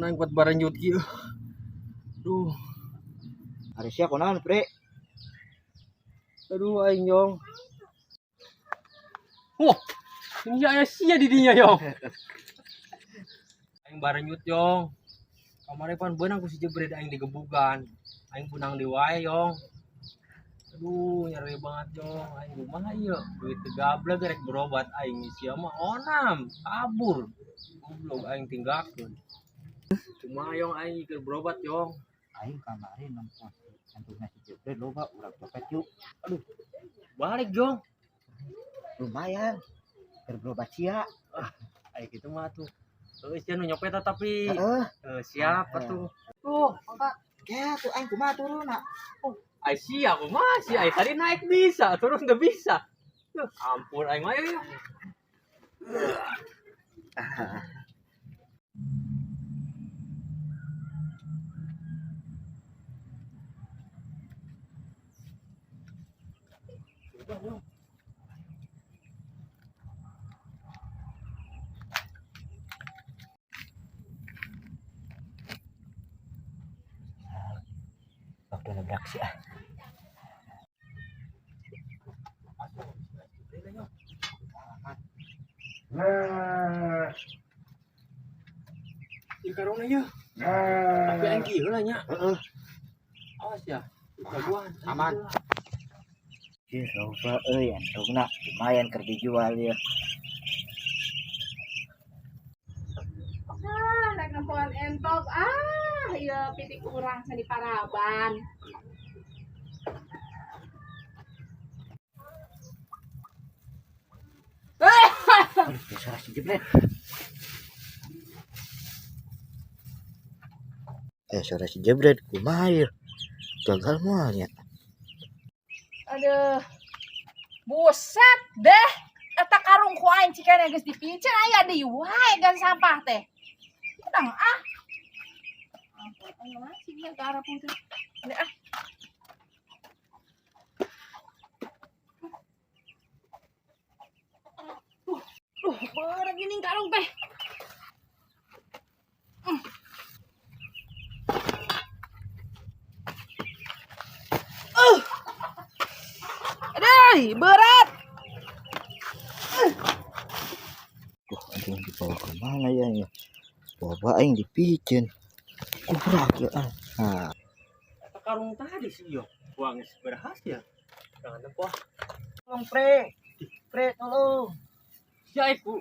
aing buat baranjut kieu. Duh, Ari sia kunaon, Pre? aduh aing Yong. Wah, ini aya sia di dinya Yong. Aing baranjut Yong. Kamari pan beunang ku si jebret aing digebugan. Aing punang di wae Yong. Aduh, nyeri banget Yong. Aing kumaha ieu? Duit teu gablek rek berobat aing sia mah onam, kabur. Goblok aing tinggalkeun. Kumaha Yong aing keur berobat Yong. Aing kamari nempos kantongna si Jebret loba urang copet yuk. Aduh, balik Yong. Lumayan. Keur berobat sia. Aing kitu mah tuh. Geus cenah nyopet tapi Heeh. siap atuh. Tuh, angkat. Ya, tuh aing kumaha turunna? Ai sia kumaha sih ai tadi naik bisa, turun teu bisa. Duh, ampun aing mah ya. Waktu nabrak sia. Ieu karona ya. Tapi aing kieu lah nya. Heeh. Awas ya. Jagoan. Aman. Ih, loba euy antungna lumayan keur dijual ya. Rek nempoan entok ieu pitik urang sani paraban. Aduh, suara si Jebret. Suara si Jebret kumaha ieu? Gagal moalnya. Aduh. Buset deh. Eta karung ku aing cikana geus dipicen aya deui wae gan sampah teh. Udang Ampun aya mah sih ke arah putih. Beurang gini karung teh. Aduh, berat. Anjing dibawa ke mana ya? Bawa aing dipicen. Kubrak ya. Nah, Eta karung tadi sih yo. Buang geus berhasil. Jangan tempoh. tolong Pre. Pre tolong. Sia ku